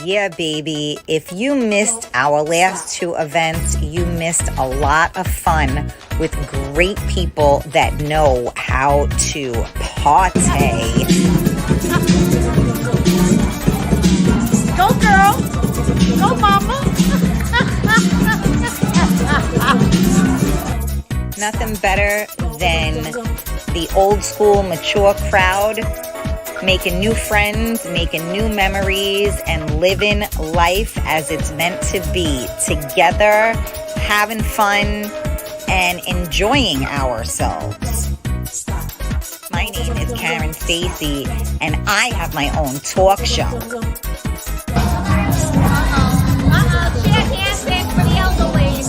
Yeah, baby. If you missed our last two events, you missed a lot of fun with great people that know how to party. Go, girl. Go, mama. Nothing better than the old school, mature crowd making new friends, making new memories, and living life as it's meant to be. Together, having fun, and enjoying ourselves. My name is Karen Stacy, and I have my own talk show. Share handshake for the elderly.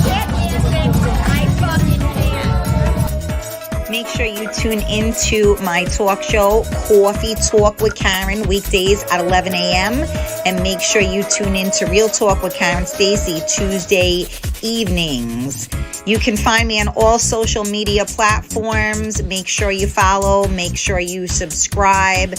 Share handshake. I fucking can. Make sure you tune into my talk show, Coffee Talk with Karen, weekdays at 11 a.m. And make sure you tune into Real Talk with Karen Stacy, Tuesday evenings. You can find me on all social media platforms. Make sure you follow. Make sure you subscribe.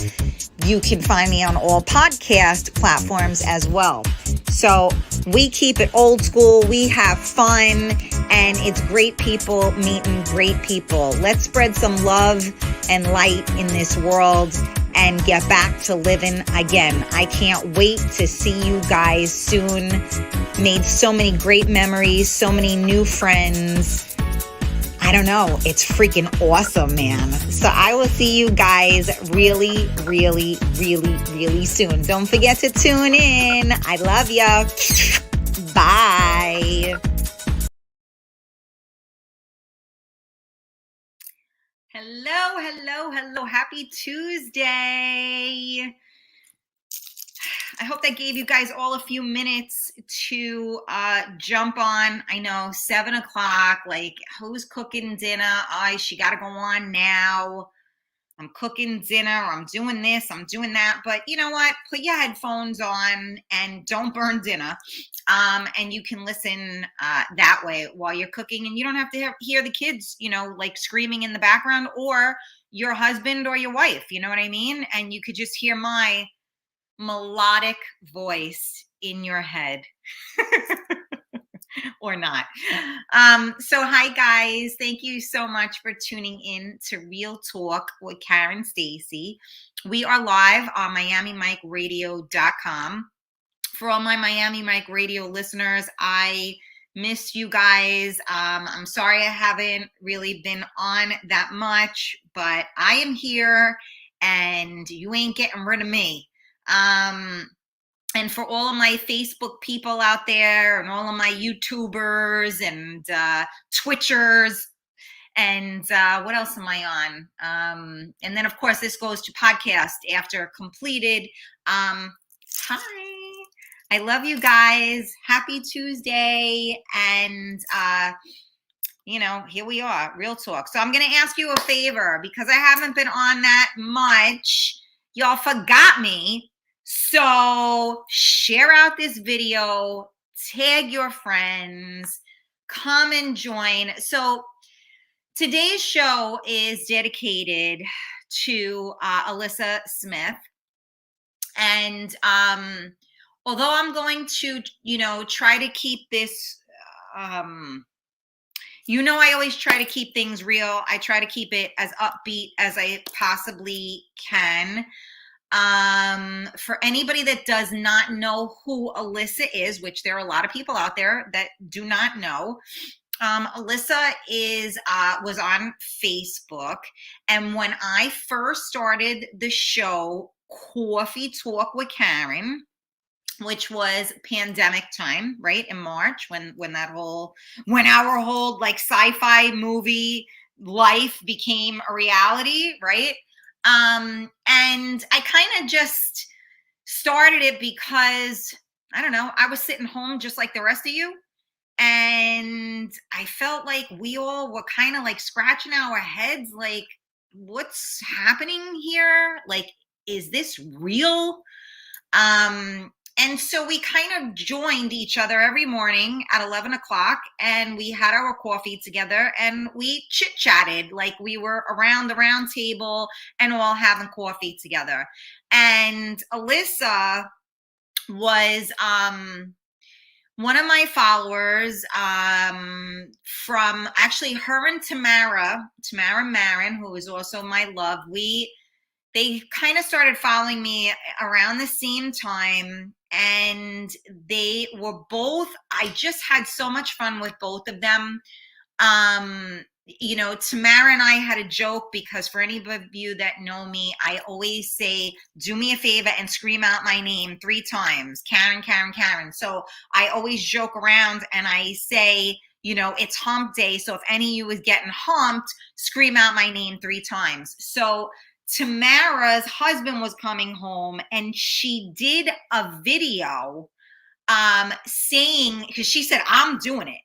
You can find me on all podcast platforms as well. So we keep it old school. We have fun. And it's great people meeting great people. Let's spread some love and light in this world and get back to living again. I can't wait to see you guys soon. Made so many great memories, so many new friends. I don't know. It's freaking awesome, man. So I will see you guys really, really, really, really soon. Don't forget to tune in. I love ya. Bye. Hello, hello, hello. Happy Tuesday. I hope that gave you guys all a few minutes to jump on. I know 7 o'clock, like who's cooking dinner? She got to go on now. I'm cooking dinner. I'm doing this. I'm doing that. But you know what? Put your headphones on and don't burn dinner. And you can listen that way while you're cooking. And you don't have to hear the kids, like screaming in the background, or your husband or your wife. You know what I mean? And you could just hear my melodic voice in your head. Or not. So hi guys, thank you so much for tuning in to Real Talk with Karen Stacy. We are live on MiamiMikeRadio.com. For all my Miami Mike Radio listeners, I miss you guys. I'm sorry I haven't really been on that much, but I am here and you ain't getting rid of me. And for all of my Facebook people out there and all of my YouTubers and Twitchers and what else am I on? And then, of course, this goes to podcast after completed. Hi. I love you guys. Happy Tuesday. And, here we are, Real Talk. So I'm going to ask you a favor because I haven't been on that much. Y'all forgot me. So share out this video, tag your friends, come and join. So today's show is dedicated to Alyssa Smith. And although I'm going to, try to keep this, I always try to keep things real. I try to keep it as upbeat as I possibly can. For anybody that does not know who Alyssa is, which there are a lot of people out there that do not know, Alyssa was on Facebook, and when I first started the show Coffee Talk with Karen, which was pandemic time, right, in March, when our whole like sci-fi movie life became a reality, right? And I kind of just started it because, I don't know, I was sitting home just like the rest of you. And I felt like we all were kind of like scratching our heads, like, what's happening here? Like, is this real? And so we kind of joined each other every morning at 11 o'clock and we had our coffee together and we chit-chatted like we were around the round table and all having coffee together. And Alyssa was one of my followers from actually her and Tamara Marin, who is also my love. They kind of started following me around the same time, and they were both, I just had so much fun with both of them. You know, Tamara and I had a joke, because for any of you that know me, I always say, do me a favor and scream out my name 3 times, Karen, Karen, Karen. So I always joke around and I say, you know, it's hump day. So if any of you is getting humped, scream out my name 3 times. So Tamara's husband was coming home and she did a video saying, because she said, I'm doing it.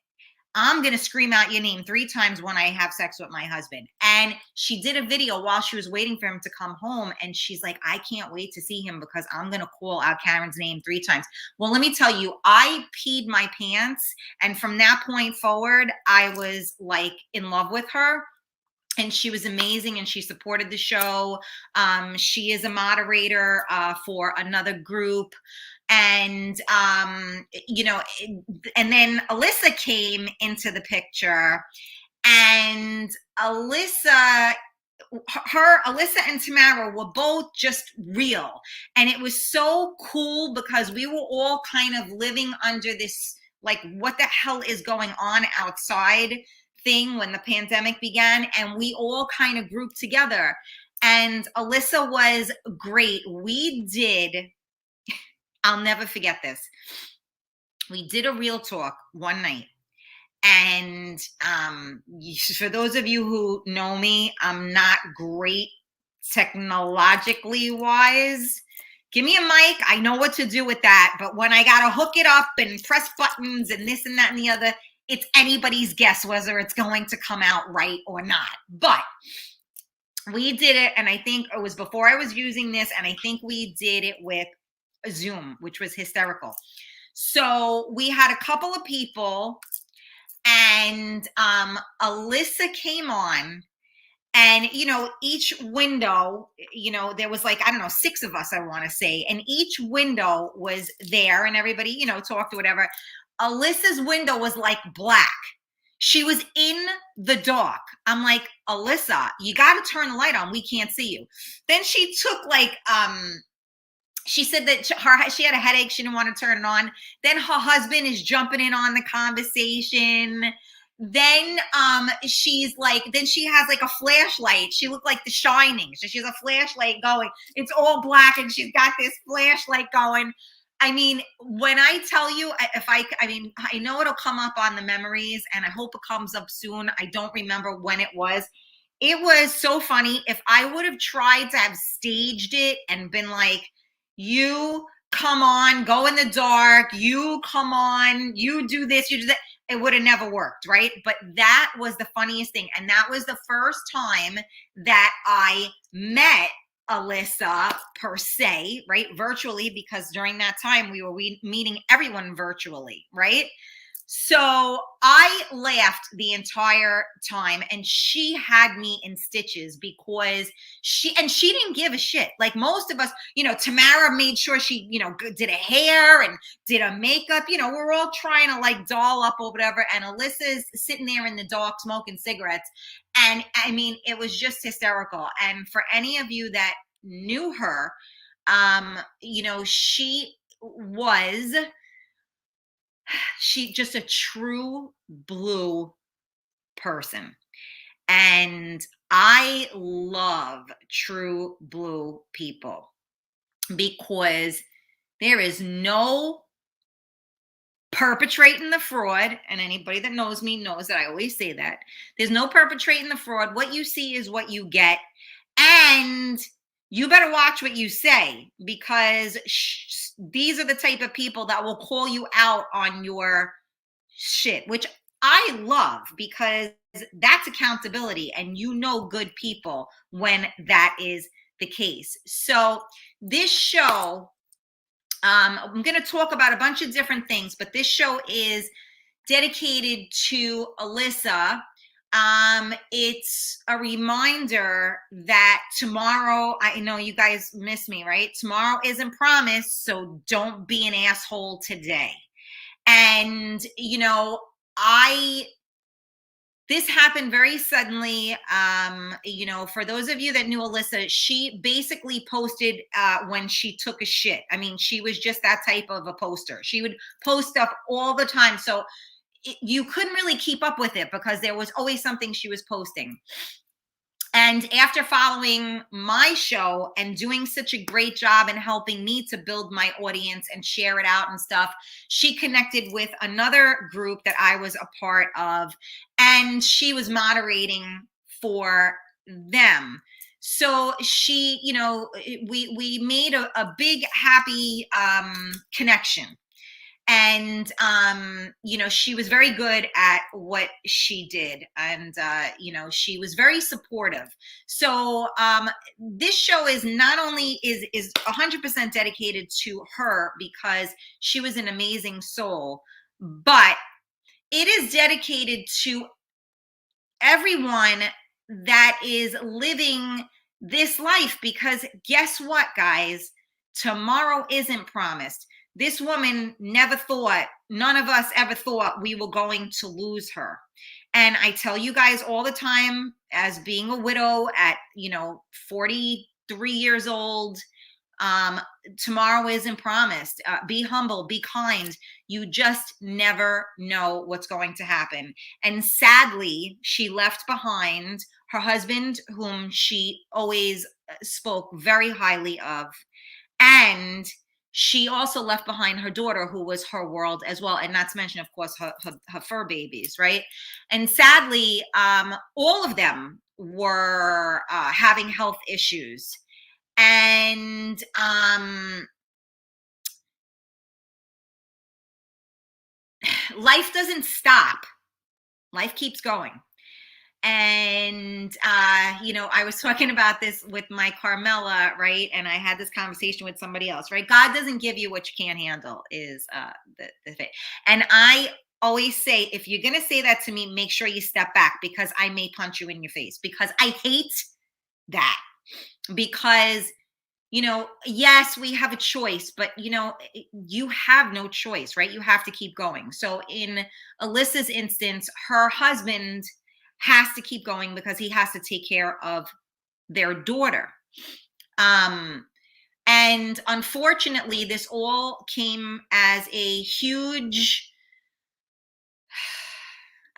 I'm going to scream out your name 3 times when I have sex with my husband. And she did a video while she was waiting for him to come home. And she's like, I can't wait to see him because I'm going to call out Karen's name 3 times. Well, let me tell you, I peed my pants. And from that point forward, I was like in love with her. And she was amazing, and she supported the show. She is a moderator for another group. And, you know, and then Alyssa came into the picture, and Alyssa and Tamara were both just real. And it was so cool because we were all kind of living under this, like, what the hell is going on outside thing when the pandemic began, and we all kind of grouped together. And Alyssa was great. I'll never forget this. We did a real talk one night. And for those of you who know me, I'm not great technologically wise. Give me a mic. I know what to do with that. But when I got to hook it up and press buttons and this and that and the other, it's anybody's guess whether it's going to come out right or not. But we did it. And I think it was before I was using this. And I think we did it with Zoom, which was hysterical. So we had a couple of people, and Alyssa came on, and, you know, each window, you know, there was like, I don't know, 6 of us, I want to say, and each window was there, and everybody, you know, talked or whatever. Alyssa's window was like black. She was in the dark. I'm like, Alyssa, you got to turn the light on. We can't see you. Then she took like, she said that she had a headache. She didn't want to turn it on. Then her husband is jumping in on the conversation. Then she's like, then she has like a flashlight. She looked like The Shining. So she has a flashlight going. It's all black, and she's got this flashlight going. I mean, when I tell you, I mean, I know it'll come up on the memories, and I hope it comes up soon. I don't remember when it was. It was so funny. If I would have tried to have staged it and been like, you come on, go in the dark, you come on, you do this, you do that, it would have never worked, right? But that was the funniest thing. And that was the first time that I met Alyssa per se, right? Virtually, because during that time we were meeting everyone virtually, right? So I laughed the entire time, and she had me in stitches because she didn't give a shit. Like most of us, you know, Tamara made sure she, you know, did a hair and did a makeup, you know, we're all trying to like doll up or whatever. And Alyssa's sitting there in the dark smoking cigarettes. And I mean, it was just hysterical. And for any of you that knew her, you know, she just a true blue person. And I love true blue people because there is no perpetrating the fraud. And anybody that knows me knows that I always say that. There's no perpetrating the fraud. What you see is what you get. And you better watch what you say, because these are the type of people that will call you out on your shit, which I love, because that's accountability, and you know good people when that is the case. So this show, I'm going to talk about a bunch of different things, but this show is dedicated to Alyssa. it's a reminder that tomorrow, I know you guys miss me, right? Tomorrow isn't promised, so don't be an asshole today. And, you know, this happened very suddenly. You know, for those of you that knew Alyssa, she basically posted when she took a shit. I mean, she was just that type of a poster. She would post stuff all the time. So you couldn't really keep up with it because there was always something she was posting. And after following my show and doing such a great job in helping me to build my audience and share it out and stuff, she connected with another group that I was a part of, and she was moderating for them. So she, you know, we made a big happy connection. And you know, she was very good at what she did, and you know, she was very supportive. So this show is not only is 100% dedicated to her because she was an amazing soul, but it is dedicated to everyone that is living this life, because guess what, guys? Tomorrow isn't promised. This woman never thought, none of us ever thought we were going to lose her. And I tell you guys all the time, as being a widow at, you know, 43 years old, tomorrow isn't promised. Be humble, be kind. You just never know what's going to happen. And sadly, she left behind her husband, whom she always spoke very highly of. And she also left behind her daughter, who was her world as well. And not to mention, of course, her fur babies, right? And sadly, all of them were having health issues. And life doesn't stop. Life keeps going. And you know, I was talking about this with my Carmela, right? And I had this conversation with somebody else, right? God doesn't give you what you can't handle, is the thing. And I always say, if you're gonna say that to me, make sure you step back, because I may punch you in your face, because I hate that. Because, you know, yes, we have a choice, but you know, you have no choice, right? You have to keep going. So in Alyssa's instance, her husband has to keep going because he has to take care of their daughter. And unfortunately, this all came as a huge,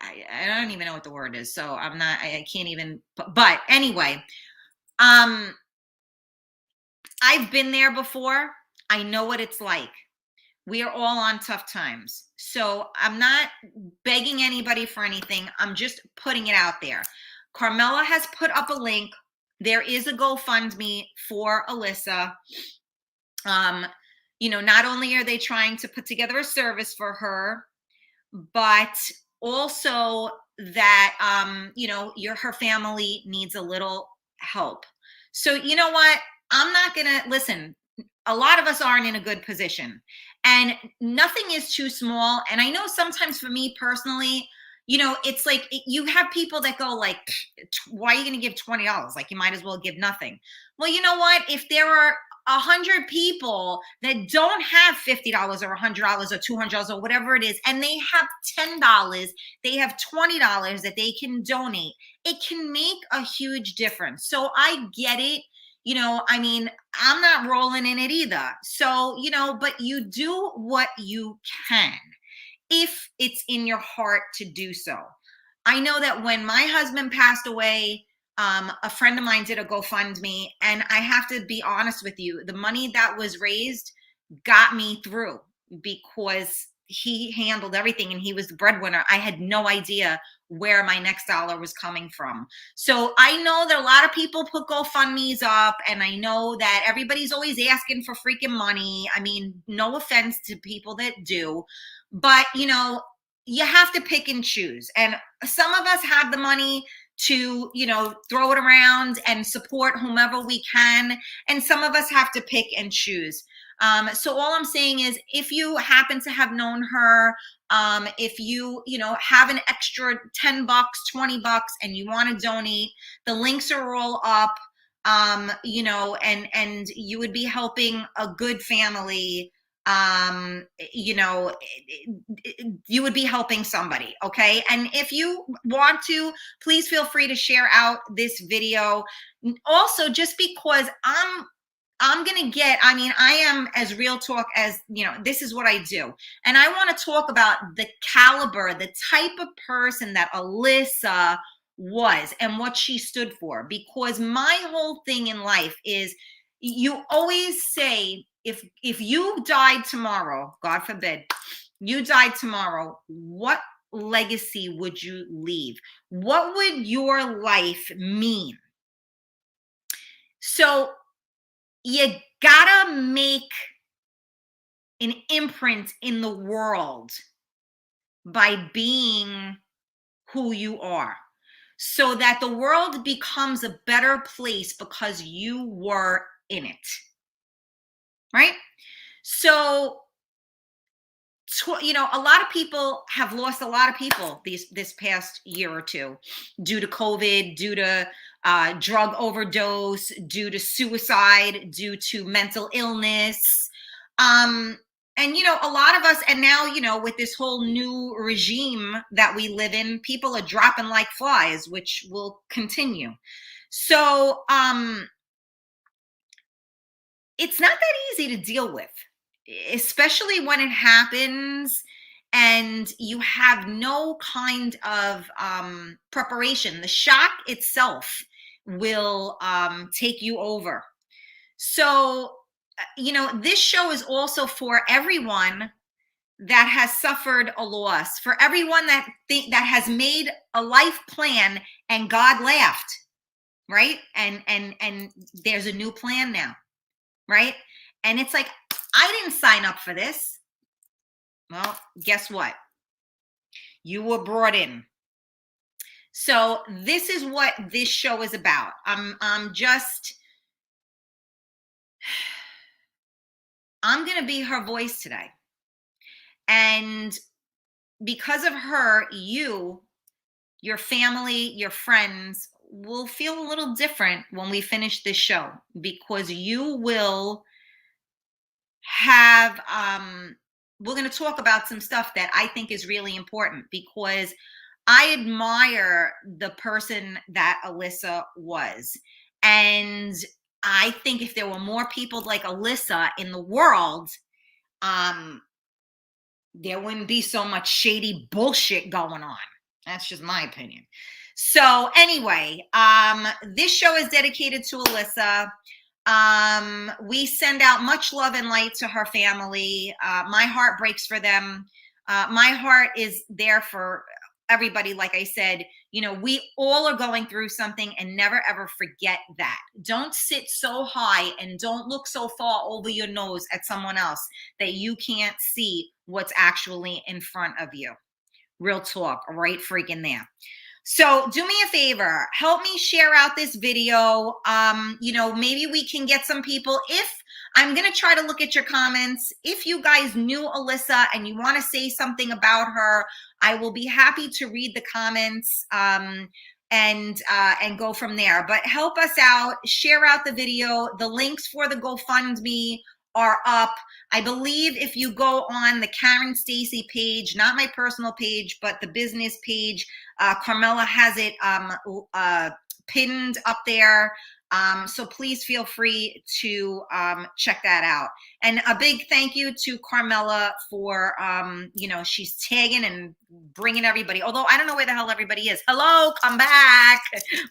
I don't even know what the word is. So I can't even, but anyway, I've been there before. I know what it's like. We are all on tough times. So I'm not begging anybody for anything. I'm just putting it out there. Carmela has put up a link. There is a GoFundMe for Alyssa. You know, not only are they trying to put together a service for her, but also that, you know, her family needs a little help. So you know what? I'm not going to listen. A lot of us aren't in a good position, and nothing is too small. And I know sometimes for me personally, you know, it's like you have people that go like, why are you going to give $20? Like, you might as well give nothing. Well, you know what? If there are 100 people that don't have $50 or $100 or $200 or whatever it is, and they have $10, they have $20 that they can donate, it can make a huge difference. So I get it. You know, I mean, I'm not rolling in it either. So, you know, but you do what you can if it's in your heart to do so. I know that when my husband passed away, a friend of mine did a GoFundMe, and I have to be honest with you, the money that was raised got me through because he handled everything and he was the breadwinner. I had no idea where my next dollar was coming from. So I know that a lot of people put GoFundMes up, and I know that everybody's always asking for freaking money. I mean, no offense to people that do, but you know, you have to pick and choose. And some of us have the money to, you know, throw it around and support whomever we can. And some of us have to pick and choose. So all I'm saying is, if you happen to have known her, If you, have an extra 10 bucks, 20 bucks, and you want to donate, the links are all up. And you would be helping a good family. You would be helping somebody. Okay. And if you want to, please feel free to share out this video. Also, just because I'm going to I am as real talk as, this is what I do. And I want to talk about the caliber, the type of person that Alyssa was and what she stood for. Because my whole thing in life is, you always say, if you died tomorrow, God forbid, you died tomorrow, what legacy would you leave? What would your life mean? So you gotta make an imprint in the world by being who you are, so that the world becomes a better place because you were in it, right? So, a lot of people have lost a lot of people this past year or two, due to COVID, due to drug overdose, due to suicide, due to mental illness. And, a lot of us, and now, with this whole new regime that we live in, people are dropping like flies, which will continue. So it's not that easy to deal with, especially when it happens and you have no kind of preparation. The shock itself will take you over. So, this show is also for everyone that has suffered a loss, for everyone that has made a life plan and God laughed, right? And there's a new plan now, right? And it's like, I didn't sign up for this. Well, guess what? You were brought in. So this is what this show is about. I'm going to be her voice today. And because of her, your family, your friends will feel a little different when we finish this show, because you will have, we're going to talk about some stuff that I think is really important, because I admire the person that Alyssa was. And I think if there were more people like Alyssa in the world, there wouldn't be so much shady bullshit going on. That's just my opinion. So anyway, this show is dedicated to Alyssa. We send out much love and light to her family. My heart breaks for them. My heart is there for everybody. Like I said, we all are going through something, and never ever forget that. Don't sit so high and don't look so far over your nose at someone else that you can't see what's actually in front of you. Real talk, right freaking there. So do me a favor, help me share out this video. Maybe we can get some people. I'm going to try to look at your comments. If you guys knew Alyssa and you want to say something about her, I will be happy to read the comments and go from there. But help us out, share out the video. The links for the GoFundMe are up. I believe if you go on the Karen Stacy page, not my personal page, but the business page, Carmela has it pinned up there. So please feel free to check that out. And a big thank you to Carmela for, she's tagging and bringing everybody. Although I don't know where the hell everybody is. Hello, come back.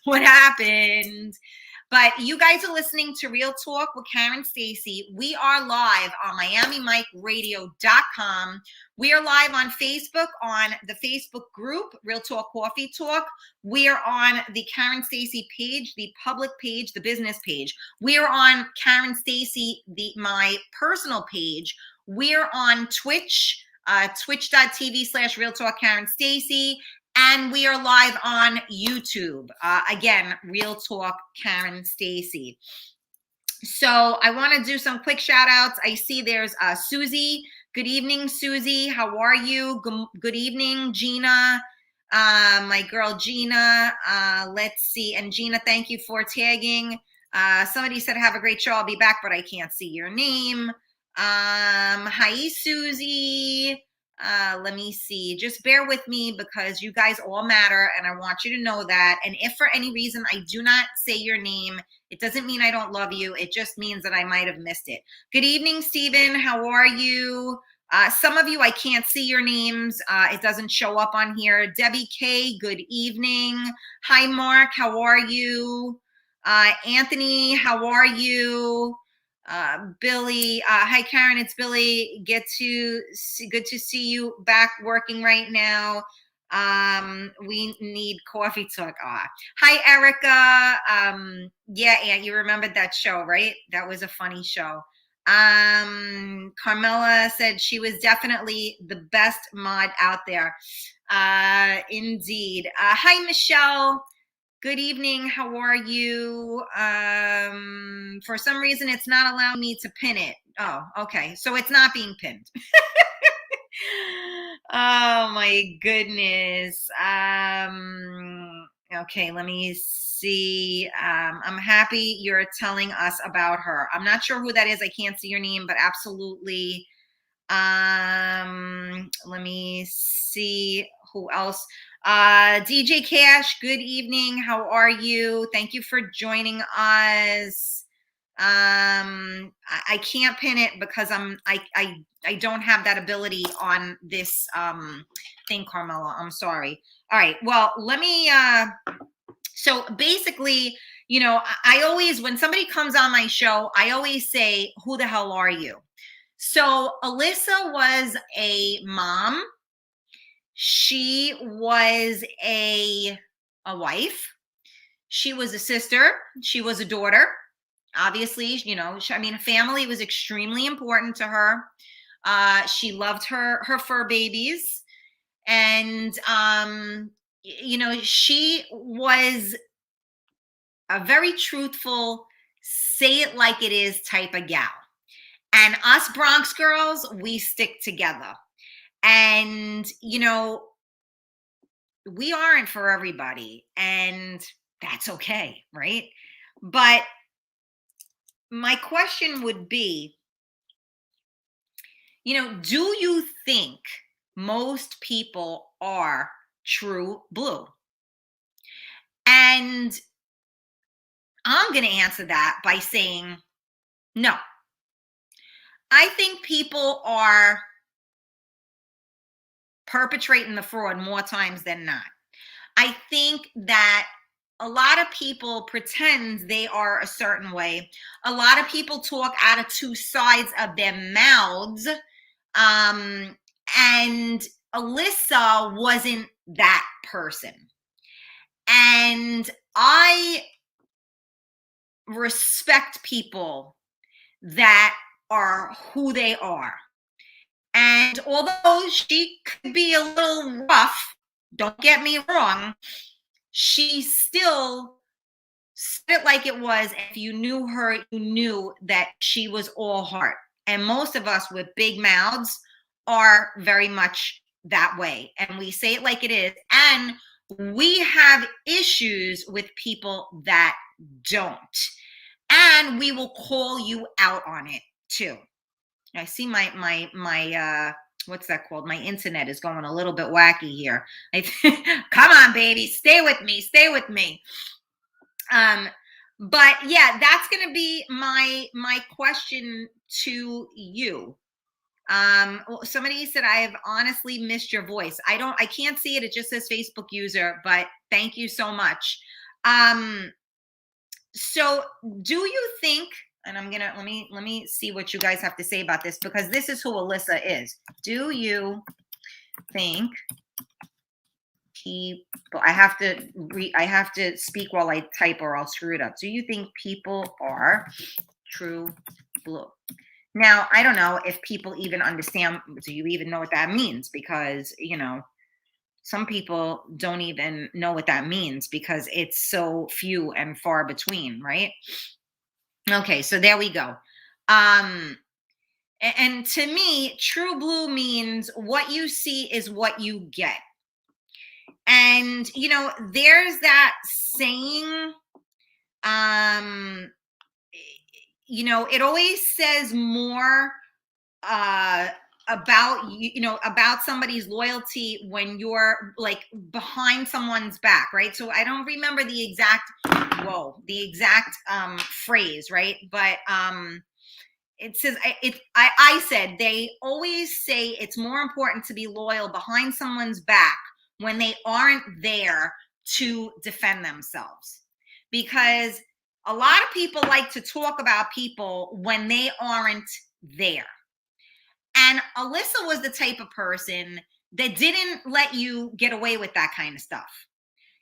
What happened? But you guys are listening to Real Talk with Karen Stacy. We are live on MiamiMikeRadio.com. We are live on Facebook, on the Facebook group, Real Talk Coffee Talk. We are on the Karen Stacy page, the public page, the business page. We are on Karen Stacy, my personal page. We are on Twitch, twitch.tv/Real Talk Karen Stacy. And we are live on YouTube. Again, Real Talk Karen Stacy. So I want to do some quick shout outs. I see there's Susie. Good evening, Susie. How are you? Good evening, Gina. My girl, Gina. Let's see. And Gina, thank you for tagging. Somebody said, have a great show. I'll be back, but I can't see your name. Hi, Susie. Let me see. Just bear with me because you guys all matter and I want you to know that. And if for any reason I do not say your name, it doesn't mean I don't love you. It just means that I might have missed it. Good evening, Stephen. How are you? Some of you, I can't see your names. It doesn't show up on here. Debbie K, good evening. Hi, Mark. How are you? Anthony, how are you? Billy, hi Karen, it's Billy. Good to see you back working right now. We need coffee talk. Hi Erica. Yeah, Aunt, you remembered that show, right? That was a funny show. Carmela said she was definitely the best mod out there. Indeed. Hi Michelle. Good evening. How are you? For some reason, it's not allowing me to pin it. Oh, okay. So it's not being pinned. Oh, my goodness. Okay, let me see. I'm happy you're telling us about her. I'm not sure who that is. I can't see your name, but absolutely. Let me see who else. DJ Cash, good evening. How are you? Thank you for joining us. I can't pin it because I don't have that ability on this thing, Carmela. I'm sorry. All right. Well, let me so basically, you know, I always, when somebody comes on my show, I always say, who the hell are you? So Alyssa was a mom. She was a wife. She was a sister. She was a daughter. Obviously, you know, I mean, family was extremely important to her. She loved her fur babies. And, you know, she was a very truthful, say it like it is type of gal. And us Bronx girls, we stick together. And, you know, we aren't for everybody, and that's okay, right? But my question would be, you know, do you think most people are true blue? And I'm going to answer that by saying no. I think people are perpetrating the fraud more times than not. I think that a lot of people pretend they are a certain way. A lot of people talk out of two sides of their mouths. And Alyssa wasn't that person. And I respect people that are who they are. And although she could be a little rough, don't get me wrong, she still said it like it was. If you knew her, you knew that she was all heart. And most of us with big mouths are very much that way. And we say it like it is. And we have issues with people that don't. And we will call you out on it too. I see my what's that called? My internet is going a little bit wacky here. Come on, baby, stay with me. But yeah, that's gonna be my question to you. Somebody said, I have honestly missed your voice. I can't see it. It just says Facebook user, but thank you so much. So do you think, and I'm gonna let me see what you guys have to say about this, because this is who Alyssa is. Do you think people, I have to speak while I type or I'll screw it up. Do you think people are true blue? Now, I don't know if people even understand. Do you even know what that means? Because, you know, some people don't even know what that means because it's so few and far between, right? Okay, so there we go. And to me, true blue means what you see is what you get. And, you know, there's that saying, you know, it always says more about you know, about somebody's loyalty when you're like behind someone's back, right? So I don't remember the exact phrase, right? But it says I said they always say it's more important to be loyal behind someone's back when they aren't there to defend themselves, because a lot of people like to talk about people when they aren't there. And Alyssa was the type of person that didn't let you get away with that kind of stuff.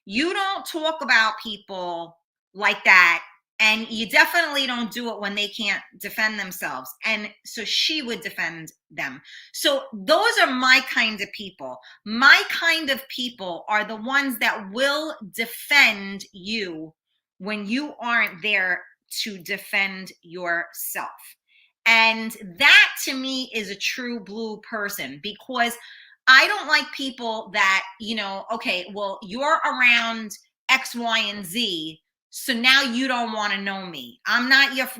You don't talk about people like that, and you definitely don't do it when they can't defend themselves. And so she would defend them. So those are my kind of people. My kind of people are the ones that will defend you when you aren't there to defend yourself. And that to me is a true blue person, because I don't like people that, you know, okay, well, you're around X, Y, and Z, so now you don't want to know me.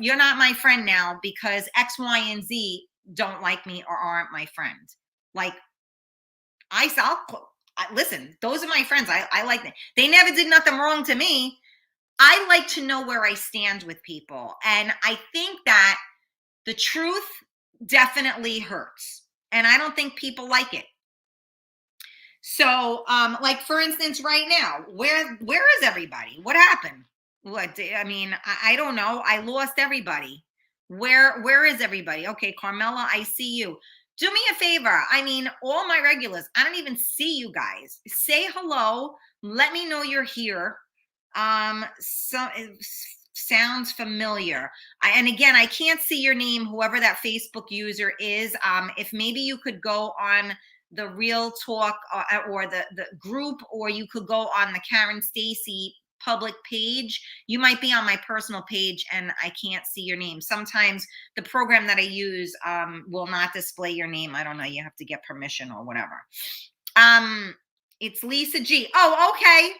You're not my friend now because X, Y, and Z don't like me or aren't my friend. Like, listen, those are my friends. I like them. They never did nothing wrong to me. I like to know where I stand with people. And I think that the truth definitely hurts. And I don't think people like it. So, like for instance, right now, where is everybody? What happened? I mean, I don't know. I lost everybody. Where is everybody? Okay, Carmela, I see you. Do me a favor. I mean, all my regulars, I don't even see you guys. Say hello. Let me know you're here. So it sounds familiar. And again, I can't see your name, whoever that Facebook user is. If maybe you could go on the Real Talk or the group, or you could go on the Karen Stacy public page. You might be on my personal page and I can't see your name. Sometimes the program that I use will not display your name. I don't know. You have to get permission or whatever. It's Lisa G. Oh, okay.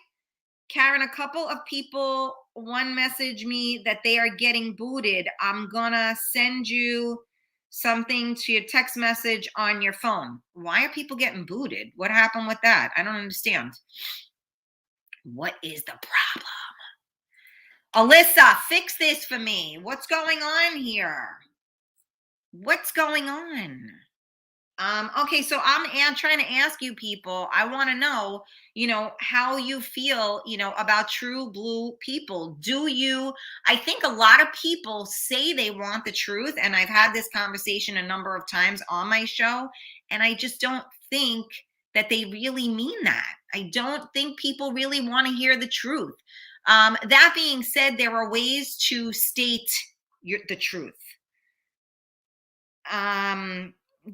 Karen, a couple of people one message me that they are getting booted. I'm gonna send you something to your text message on your phone. Why are people getting booted? What happened with that? I don't understand. What is the problem? Alyssa, fix this for me. What's going on here? What's going on? Okay, so I'm trying to ask you people, I want to know, you know, how you feel, you know, about true blue people. I think a lot of people say they want the truth, and I've had this conversation a number of times on my show, and I just don't think that they really mean that. I don't think people really want to hear the truth. That being said, there are ways to state the truth.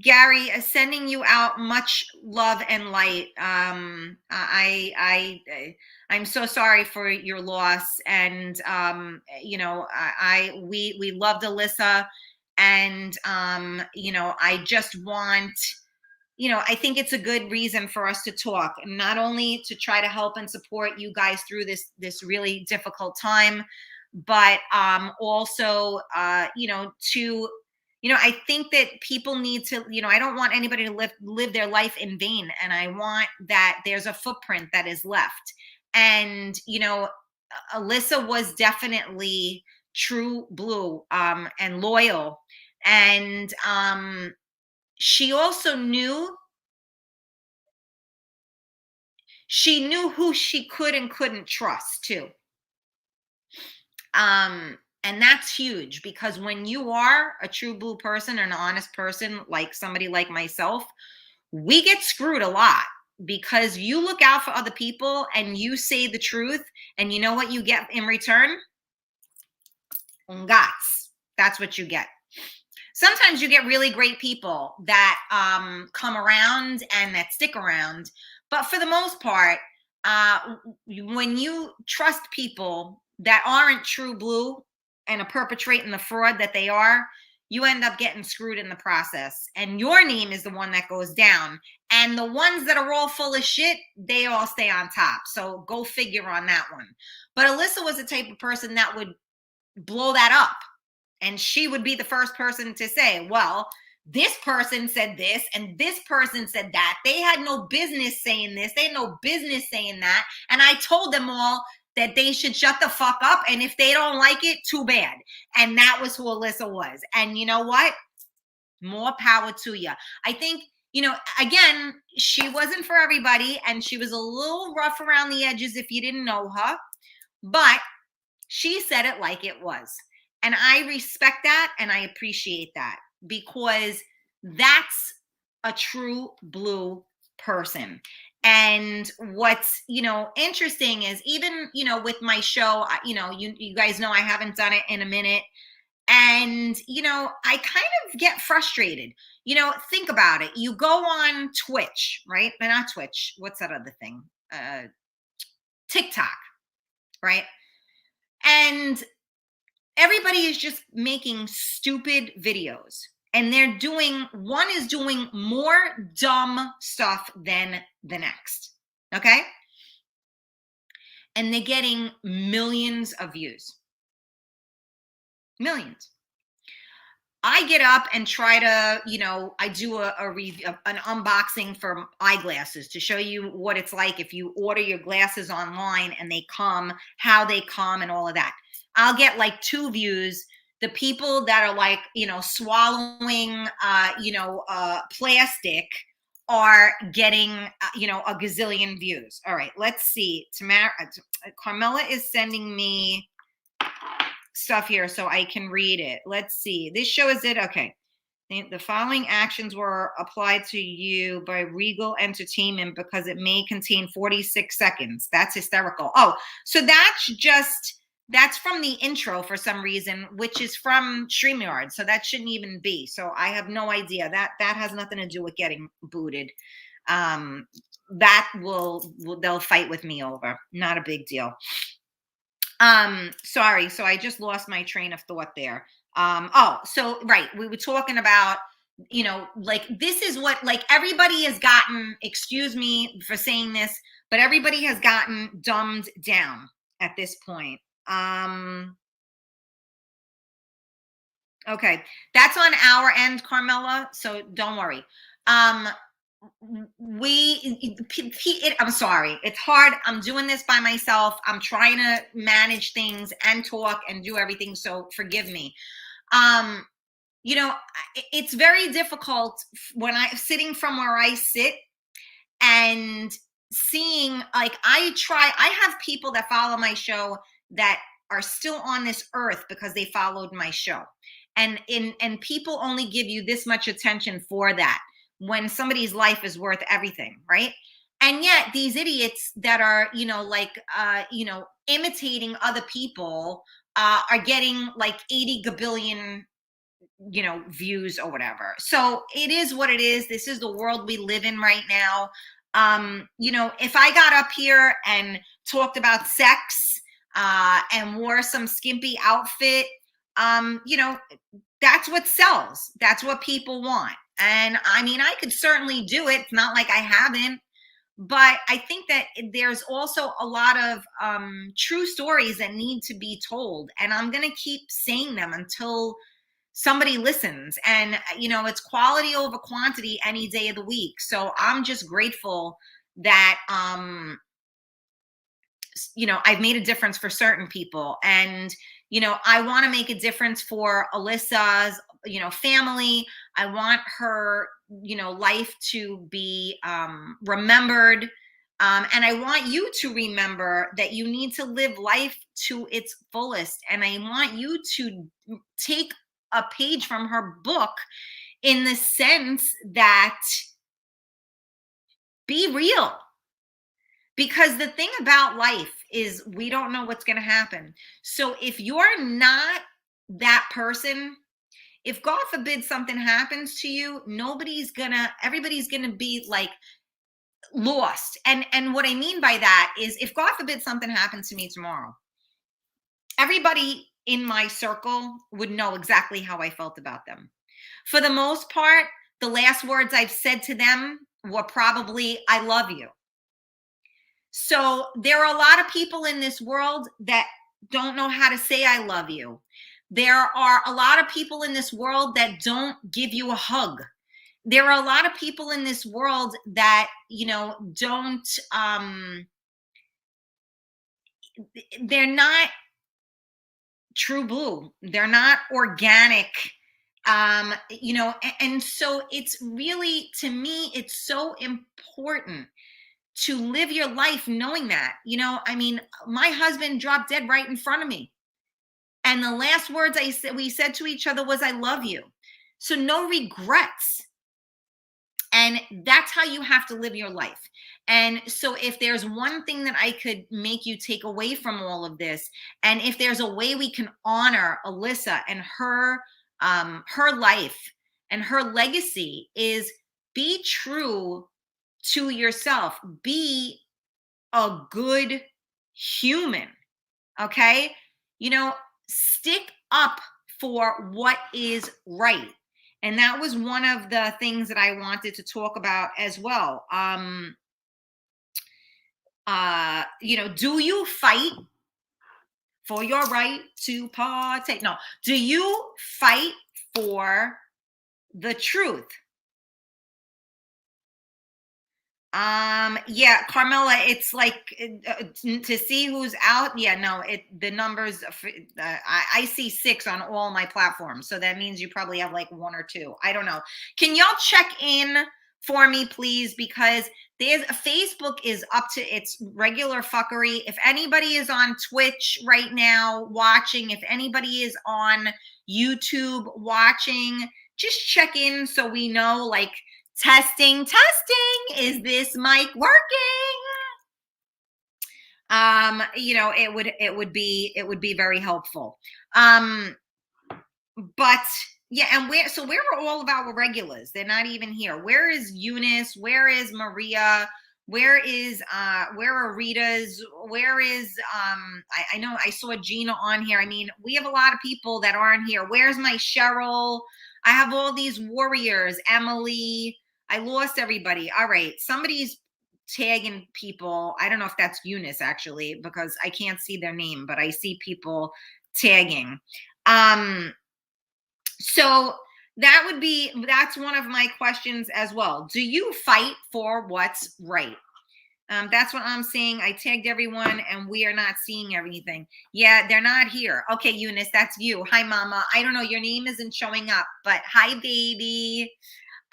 Gary, sending you out much love and light. I'm so sorry for your loss, and you know, we loved Alyssa, and you know, I just want, you know, I think it's a good reason for us to talk, not only to try to help and support you guys through this really difficult time, but also you know, to, you know, I think that people need to, you know, I don't want anybody to live their life in vain. And I want that there's a footprint that is left. And, you know, Alyssa was definitely true blue and loyal. And she also knew who she could and couldn't trust too. And that's huge, because when you are a true blue person, an honest person, like somebody like myself, we get screwed a lot, because you look out for other people and you say the truth, and you know what you get in return? Ungats. That's what you get. Sometimes you get really great people that come around and that stick around. But for the most part, when you trust people that aren't true blue and are perpetrating the fraud that they are, you end up getting screwed in the process. And your name is the one that goes down. And the ones that are all full of shit, they all stay on top. So go figure on that one. But Alyssa was the type of person that would blow that up. And she would be the first person to say, well, this person said this and this person said that. They had no business saying this. They had no business saying that. And I told them all that they should shut the fuck up. And if they don't like it, too bad. And that was who Alyssa was. And you know what? More power to you. I think, you know, again, she wasn't for everybody. And she was a little rough around the edges if you didn't know her. But she said it like it was. And I respect that and I appreciate that, because that's a true blue person. And what's, you know, interesting is even, you know, with my show, you know, you guys know I haven't done it in a minute. And, you know, I kind of get frustrated. You know, think about it. You go on Twitch, right? Not Twitch. What's that other thing? TikTok, right? And everybody is just making stupid videos. And they're doing, one is doing more dumb stuff than the next. Okay? And they're getting millions of views. Millions. I get up and try to, you know, I do a review, an unboxing for eyeglasses to show you what it's like if you order your glasses online and they come, how they come and all of that. I'll get like 2 views. The people that are like, you know, swallowing, plastic are getting, you know, a gazillion views. All right, let's see. Carmela is sending me stuff here so I can read it. Let's see. This show is it. Okay. The following actions were applied to you by Regal Entertainment because it may contain 46 seconds. That's hysterical. Oh, so that's from the intro for some reason, which is from Streamyard. So that shouldn't even be. So I have no idea. That has nothing to do with getting booted. That they'll fight with me over. Not a big deal. Sorry. So I just lost my train of thought there. So right. We were talking about, you know, like this is what, like everybody has gotten, excuse me for saying this, but everybody has gotten dumbed down at this point. Okay, that's on our end, Carmela, so don't worry. I'm sorry, it's hard. I'm doing this by myself. I'm trying to manage things and talk and do everything, so forgive me. You know, it's very difficult when I'm sitting from where I sit and seeing, like, I have people that follow my show that are still on this earth because they followed my show. And people only give you this much attention for that when somebody's life is worth everything, right? And yet these idiots that are, you know, like, imitating other people are getting like 80 gabillion, you know, views or whatever. So it is what it is. This is the world we live in right now. You know, if I got up here and talked about sex, and wore some skimpy outfit, you know, that's what sells. That's what people want. And I mean, I could certainly do it. It's not like I haven't, but I think that there's also a lot of true stories that need to be told. And I'm going to keep saying them until somebody listens. And, you know, it's quality over quantity any day of the week. So I'm just grateful that, you know, I've made a difference for certain people. And, you know, I want to make a difference for Alyssa's, you know, family. I want her, you know, life to be remembered. And I want you to remember that you need to live life to its fullest. And I want you to take a page from her book in the sense that be real. Because the thing about life is we don't know what's going to happen. So if you're not that person, if God forbid something happens to you, everybody's going to be like lost. And what I mean by that is if God forbid something happens to me tomorrow, everybody in my circle would know exactly how I felt about them. For the most part, the last words I've said to them were probably, I love you. So there are a lot of people in this world that don't know how to say I love you. There are a lot of people in this world that don't give you a hug. There are a lot of people in this world that, you know, don't, they're not true blue. They're not organic. You know, and so it's really, to me, it's so important to live your life knowing that. You know, I mean, my husband dropped dead right in front of me. And the last words we said to each other was, I love you. So no regrets. And that's how you have to live your life. And so if there's one thing that I could make you take away from all of this, and if there's a way we can honor Alyssa and her life and her legacy, is be true to yourself. Be a good human. Okay? You know, stick up for what is right. And that was one of the things that I wanted to talk about as well. You know, do you fight for your right to partake? No. Do you fight for the truth? Yeah, Carmela, it's like to see who's out. Yeah, no, the numbers, I see 6 on all my platforms. So that means you probably have like 1 or 2. I don't know. Can y'all check in for me, please? Because Facebook is up to its regular fuckery. If anybody is on Twitch right now watching, if anybody is on YouTube watching, just check in so we know, like, testing, is this mic working? You know, it would be very helpful. But yeah, and where are all of our regulars? They're not even here. Where is Eunice? Where is Maria? Where are Rita's? Where is I know I saw Gina on here. I mean, we have a lot of people that aren't here. Where's my Cheryl? I have all these warriors. Emily. I lost everybody. All right. Somebody's tagging people. I don't know if that's Eunice actually, because I can't see their name, but I see people tagging. So that's one of my questions as well. Do you fight for what's right? That's what I'm saying. I tagged everyone and we are not seeing everything. Yeah, they're not here. Okay, Eunice, that's you. Hi, Mama. I don't know. Your name isn't showing up, but hi, baby.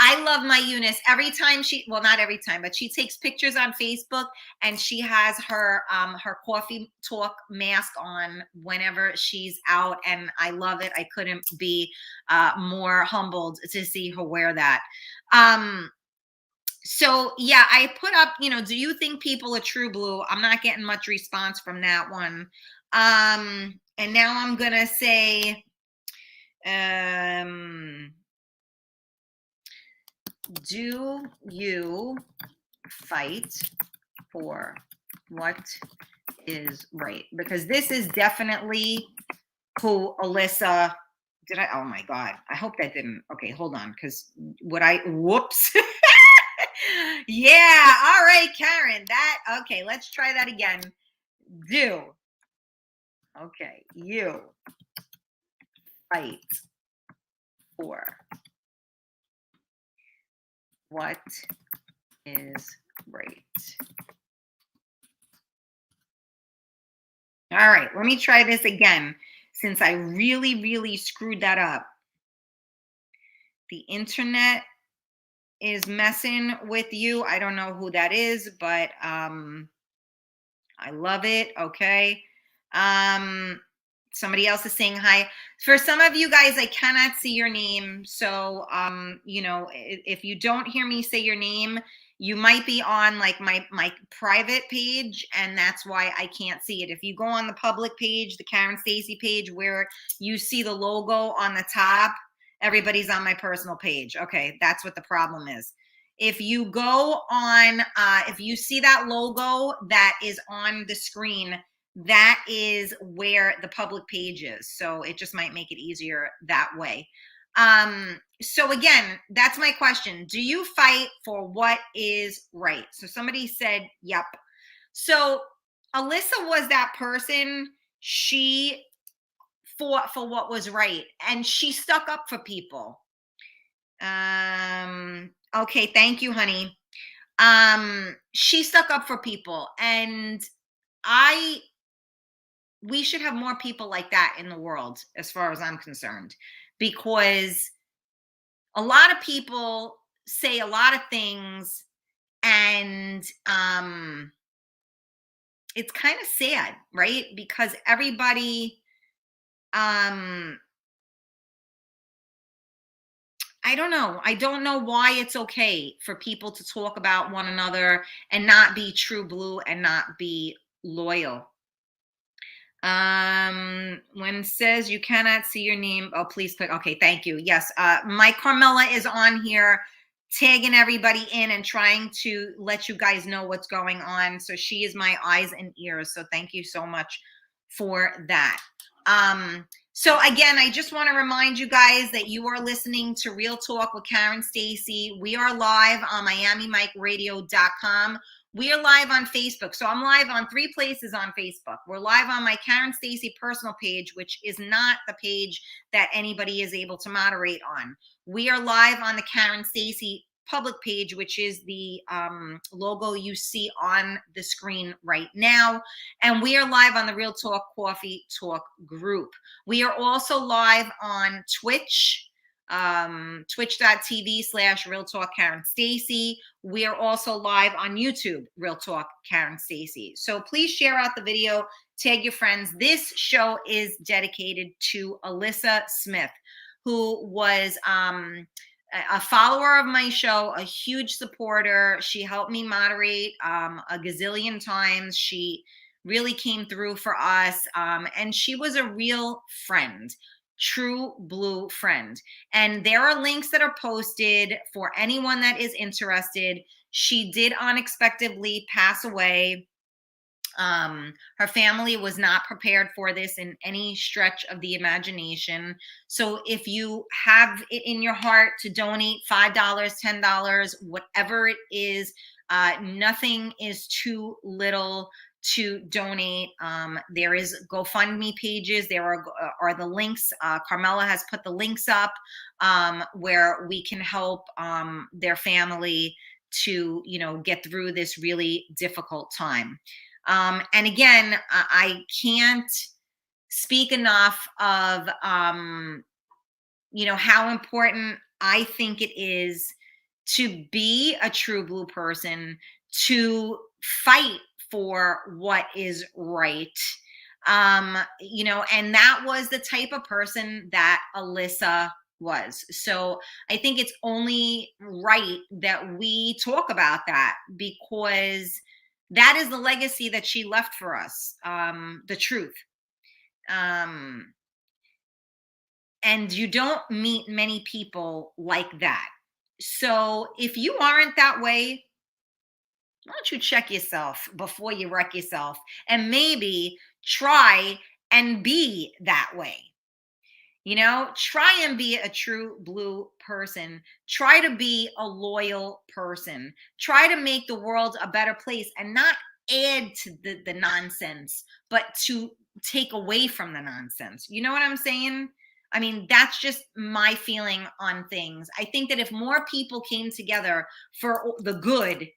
I love my Eunice. Every time well, not every time, but she takes pictures on Facebook and she has her coffee talk mask on whenever she's out. And I love it. I couldn't be more humbled to see her wear that. So yeah, I put up, you know, do you think people are true blue? I'm not getting much response from that one. And now I'm going to say, do you fight for what is right? Because this is definitely who Alyssa, oh my God, I hope that didn't, okay, hold on, because whoops. Yeah, all right, Karen, okay, let's try that again. Okay, you fight for what is right. All right, let me try this again, since I really screwed that up. The internet is messing with you. I don't know who that is, but I love it. Okay. Somebody else is saying hi. For some of you guys, I cannot see your name. So, you know, if you don't hear me say your name, you might be on like my private page, and that's why I can't see it. If you go on the public page, the Karen Stacy page, where you see the logo on the top, everybody's on my personal page. Okay, that's what the problem is. If you go on, if you see that logo that is on the screen, that is where the public page is. So it just might make it easier that way. So again, that's my question. Do you fight for what is right? So somebody said, yep. So Alyssa was that person. She fought for what was right, and she stuck up for people. Okay, thank you, honey. She stuck up for people, and we should have more people like that in the world, as far as I'm concerned, because a lot of people say a lot of things, and it's kind of sad, right? Because everybody, I don't know. I don't know why it's okay for people to talk about one another and not be true blue and not be loyal. When it says you cannot see your name, oh, please click. Okay, thank you. Yes, my Carmela is on here tagging everybody in and trying to let you guys know what's going on. So she is my eyes and ears. So thank you so much for that. So again, I just want to remind you guys that you are listening to Real Talk with Karen Stacy. We are live on MiamiMikeRadio.com. We are live on Facebook. So I'm live on 3 places on Facebook. We're live on my Karen Stacy personal page, which is not the page that anybody is able to moderate on. We are live on the Karen Stacy public page, which is the logo you see on the screen right now. And we are live on the Real Talk Coffee Talk group. We are also live on Twitch, twitch.tv/Real Talk Karen Stacy. We are also live on YouTube, Real Talk Karen Stacy. So please share out the video, tag your friends. This show is dedicated to Elisa Smith, who was a follower of my show, a huge supporter. She helped me moderate a gazillion times. She really came through for us. And she was a real friend, true blue friend. And there are links that are posted for anyone that is interested. She did unexpectedly pass away. Her family was not prepared for this in any stretch of the imagination. So if you have it in your heart to donate $5, $10, whatever it is, nothing is too little to donate. There is GoFundMe pages. There are the links. Carmela has put the links up where we can help their family to, get through this really difficult time. And again, I can't speak enough of, how important I think it is to be a true blue person, to fight for what is right. And that was the type of person that Alyssa was. So I think it's only right that we talk about that, because that is the legacy that she left for us, the truth. And you don't meet many people like that. So if you aren't that way, why don't you check yourself before you wreck yourself, and maybe try and be that way. Try and be a true blue person. Try to be a loyal person. Try to make the world a better place and not add to the nonsense, but to take away from the nonsense. You know what I'm saying? I mean, that's just my feeling on things. I think that if more people came together for the good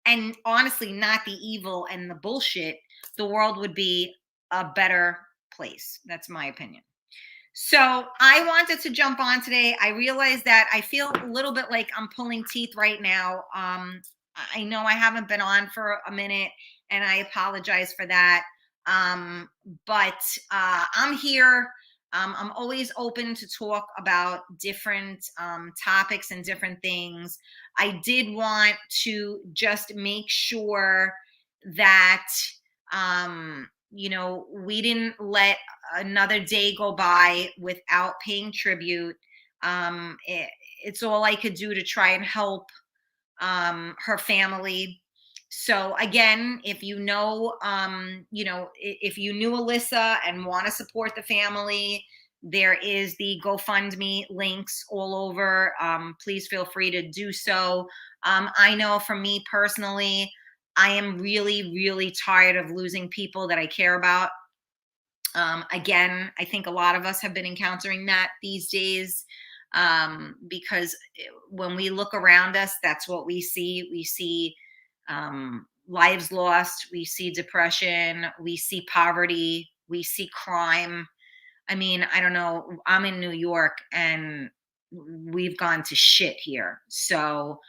and honestly not the evil and the bullshit, the world would be a better place. That's my opinion. So I wanted to jump on today. I realized that I feel a little bit like I'm pulling teeth right now. I know I haven't been on for a minute, and I apologize for that. But I'm here. I'm always open to talk about different topics and different things. I did want to just make sure that we didn't let another day go by without paying tribute. It's all I could do to try and help her family. So again, if you know, if you knew Alyssa and want to support the family, there is the GoFundMe links all over. Please feel free to do so. I know for me personally, I am really, really tired of losing people that I care about. Again, I think a lot of us have been encountering that these days, because when we look around us, that's what we see. We see lives lost, we see depression, we see poverty, we see crime. I mean, I don't know. I'm in New York and we've gone to shit here. So,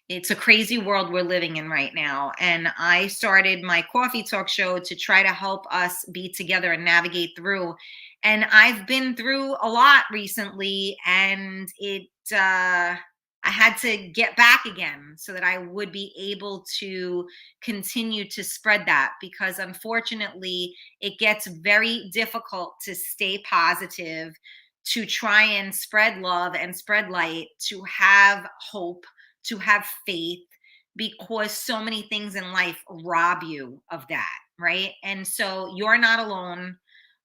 it's a crazy world we're living in right now. And I started my coffee talk show to try to help us be together and navigate through. And I've been through a lot recently, and I had to get back again so that I would be able to continue to spread that, because unfortunately it gets very difficult to stay positive, to try and spread love and spread light, to have hope, to have faith, because so many things in life rob you of that, right? And so you're not alone.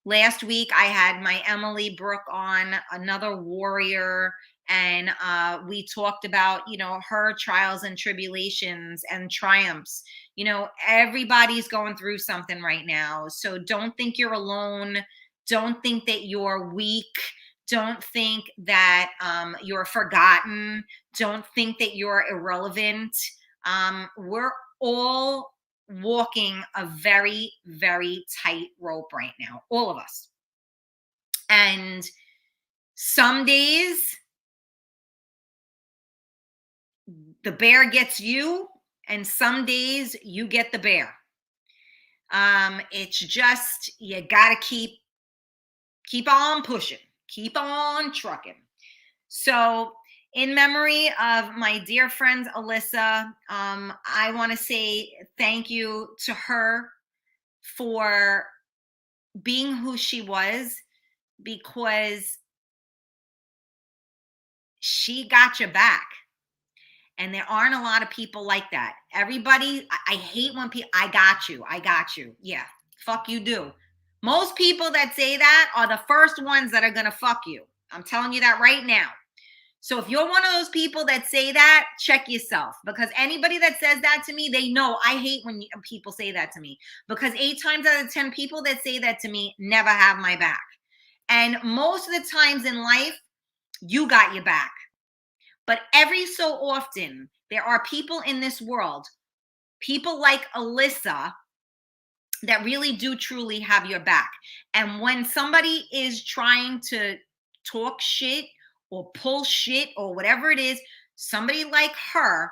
Last week I had my Emily Brooke on, another warrior, and we talked about, her trials and tribulations and triumphs. Everybody's going through something right now. So don't think you're alone. Don't think that you're weak. Don't think that you're forgotten. Don't think that you're irrelevant. We're all walking a very, very tight rope right now, all of us. And some days the bear gets you, and some days you get the bear. It's just, you gotta keep on pushing, keep on trucking. So in memory of my dear friend Alyssa, I want to say thank you to her for being who she was, because she got your back. And there aren't a lot of people like that. Everybody, I hate when people, I got you. Yeah, fuck you do. Most people that say that are the first ones that are going to fuck you. I'm telling you that right now. So if you're one of those people that say that, check yourself, because anybody that says that to me, they know I hate when people say that to me, because 8 times out of 10 people that say that to me never have my back. And most of the times in life, you got your back. But every so often, there are people in this world, people like Alyssa, that really do truly have your back. And when somebody is trying to talk shit or pull shit or whatever it is, somebody like her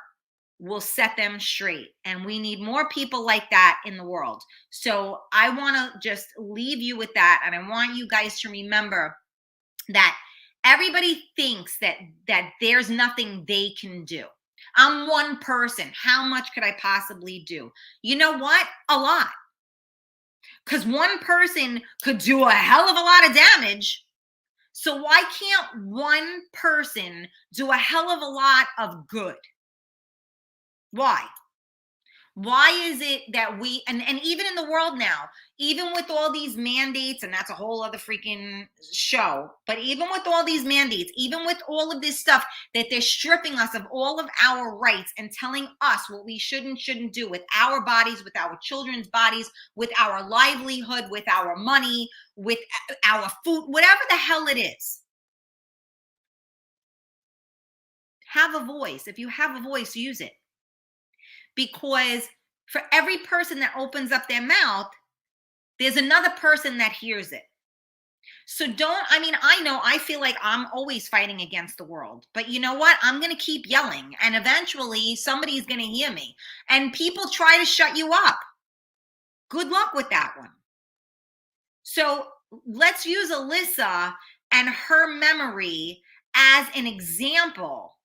will set them straight. And we need more people like that in the world. So I want to just leave you with that. And I want you guys to remember that everybody thinks that there's nothing they can do. I'm one person. How much could I possibly do? You know what? A lot. Because one person could do a hell of a lot of damage. So why can't one person do a hell of a lot of good? Why? Why is it that we, and even in the world now, even with all these mandates, and that's a whole other freaking show, but even with all these mandates, even with all of this stuff that they're stripping us of all of our rights and telling us what we should and shouldn't do with our bodies, with our children's bodies, with our livelihood, with our money, with our food, whatever the hell it is. Have a voice. If you have a voice, use it. Because for every person that opens up their mouth, there's another person that hears it. So I know I feel like I'm always fighting against the world, but you know what? I'm going to keep yelling, and eventually somebody's going to hear me. And people try to shut you up. Good luck with that one. So let's use Alyssa and her memory as an example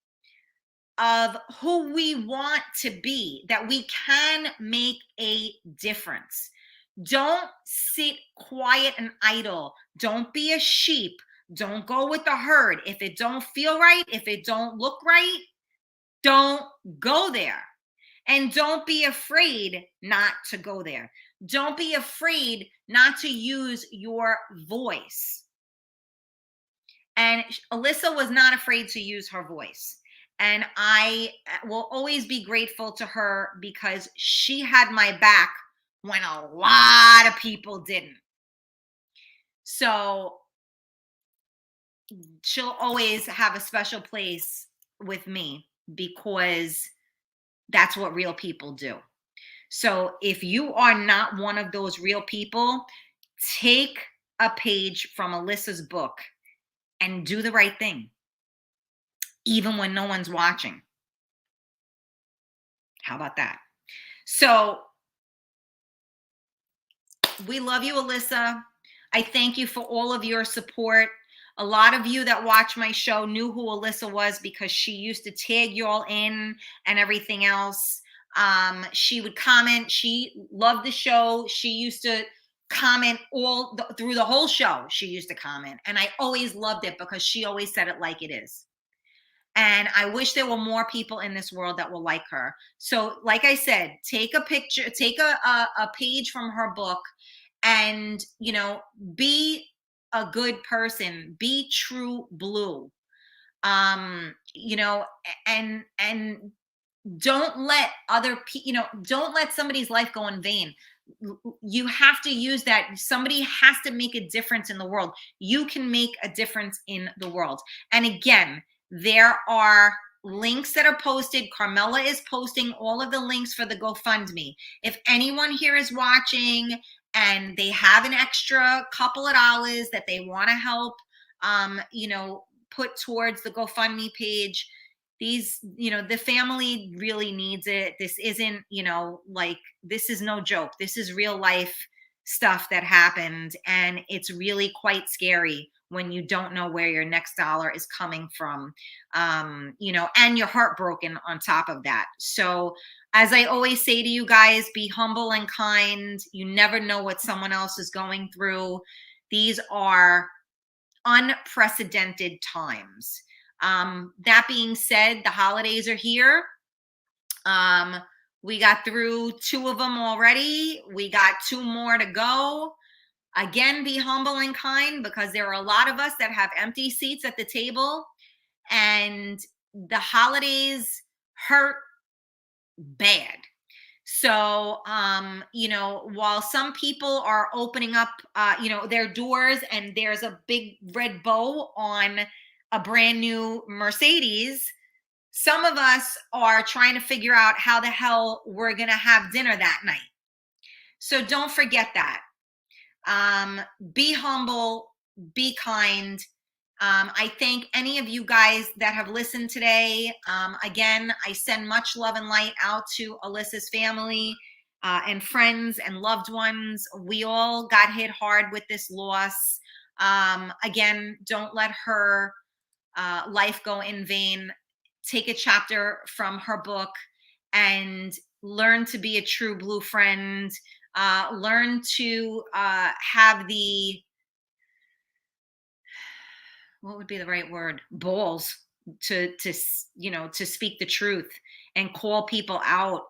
of who we want to be, that we can make a difference. Don't sit quiet and idle. Don't be a sheep. Don't go with the herd. If it don't feel right, if it don't look right, don't go there. And don't be afraid not to go there. Don't be afraid not to use your voice. And Alyssa was not afraid to use her voice. And I will always be grateful to her because she had my back when a lot of people didn't. So she'll always have a special place with me because that's what real people do. So if you are not one of those real people, take a page from Alyssa's book and do the right thing, even when no one's watching. How about that? So we love you, Alyssa. I thank you for all of your support. A lot of you that watch my show knew who Alyssa was because she used to tag you all in and everything else. She would comment. She loved the show. She used to comment through the whole show. She used to comment. And I always loved it because she always said it like it is. And I wish there were more people in this world that will like her. So like I said, take a picture, take a page from her book and, be a good person, be true blue. And don't let other people, don't let somebody's life go in vain. You have to use that. Somebody has to make a difference in the world. You can make a difference in the world. And again, there are links that are posted. Carmela is posting all of the links for the GoFundMe. If anyone here is watching and they have an extra couple of dollars that they want to help, put towards the GoFundMe page, the family really needs it. This isn't, this is no joke. This is real life stuff that happened. And it's really quite scary when you don't know where your next dollar is coming from, and you're heartbroken on top of that. So as I always say to you guys, be humble and kind. You never know what someone else is going through. These are unprecedented times. That being said, the holidays are here. We got through 2 of them already. We got 2 more to go. Again, be humble and kind because there are a lot of us that have empty seats at the table, and the holidays hurt bad. So, while some people are opening up, their doors and there's a big red bow on a brand new Mercedes, some of us are trying to figure out how the hell we're going to have dinner that night. So don't forget that. Be humble, be kind. I thank any of you guys that have listened today. Again, I send much love and light out to Alyssa's family and friends and loved ones. We all got hit hard with this loss. Again, don't let her life go in vain. Take a chapter from her book and learn to be a true blue friend. Learn to have the, what would be the right word? Balls to speak the truth and call people out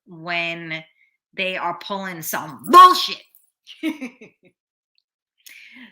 when they are pulling some bullshit.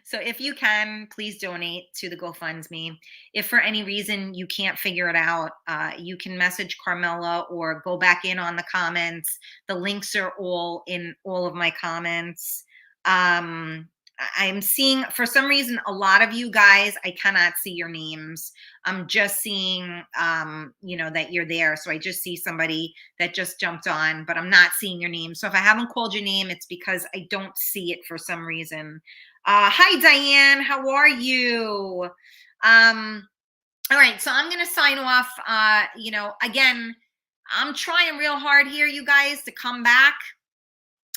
So if you can, please donate to the GoFundMe. If for any reason you can't figure it out, you can message Carmela or go back in on the comments. The links are all in all of my comments. I'm seeing, for some reason, a lot of you guys, I cannot see your names. I'm just seeing, that you're there. So I just see somebody that just jumped on, but I'm not seeing your name. So if I haven't called your name, it's because I don't see it for some reason. Hi, Diane. How are you? All right. So I'm going to sign off. Again, I'm trying real hard here, you guys, to come back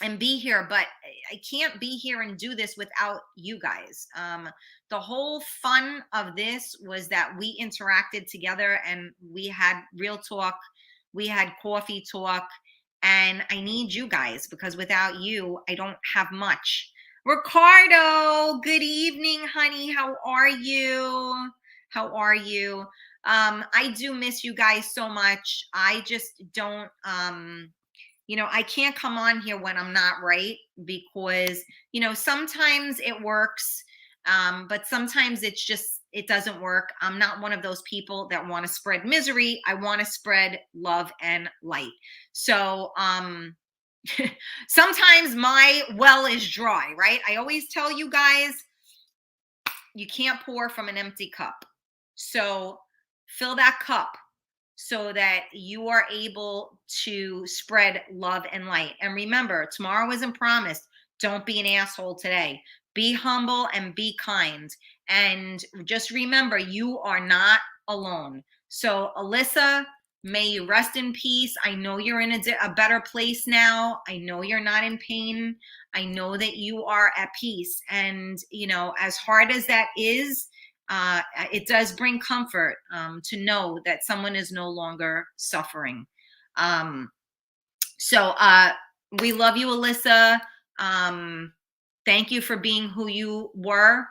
and be here, but I can't be here and do this without you guys. The whole fun of this was that we interacted together and we had real talk. We had coffee talk, and I need you guys because without you, I don't have much. Ricardo, good evening, honey. How are you? How are you? I do miss you guys so much. I just don't, you know, I can't come on here when I'm not right, because, you know, sometimes it works, but sometimes it doesn't work. I'm not one of those people that want to spread misery. I want to spread love and light. So, sometimes my well is dry, right? I always tell you guys, you can't pour from an empty cup. So fill that cup so that you are able to spread love and light. And remember, tomorrow isn't promised. Don't be an asshole today. Be humble and be kind. And just remember, you are not alone. So, Alyssa, may you rest in peace. I know you're in a better place now. I know you're not in pain. I know that you are at peace. And, you know, as hard as that is, it does bring comfort to know that someone is no longer suffering. So we love you, Alyssa. Thank you for being who you were,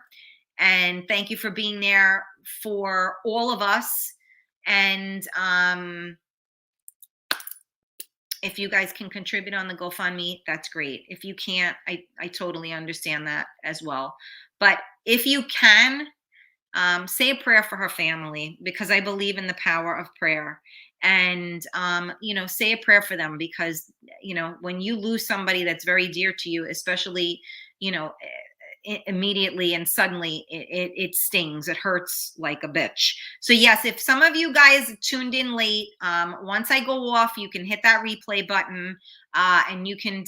and thank you for being there for all of us. And if you guys can contribute on the GoFundMe, that's great. If you can't, I totally understand that as well. But if you can, say a prayer for her family, because I believe in the power of prayer. And, you know, say a prayer for them, because, you know, when you lose somebody that's very dear to you, especially, you know, immediately and suddenly, it stings. It hurts like a bitch. So yes, if some of you guys tuned in late, once I go off, you can hit that replay button, and you can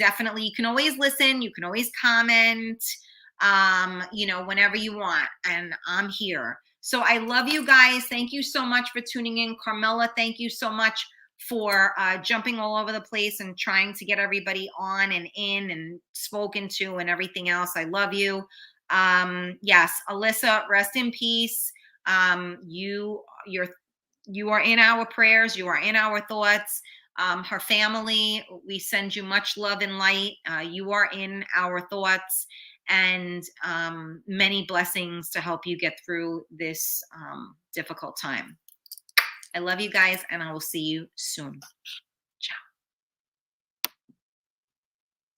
always listen. You can always comment, you know, whenever you want, and I'm here. So I love you guys. Thank you so much for tuning in. Carmela, thank you so much for jumping all over the place and trying to get everybody on and in and spoken to and everything else. I love you. Yes, Alyssa, rest in peace. You are in our prayers. You are in our thoughts. Her family, we send you much love and light. You are in our thoughts, and many blessings to help you get through this difficult time. I love you guys, and I will see you soon.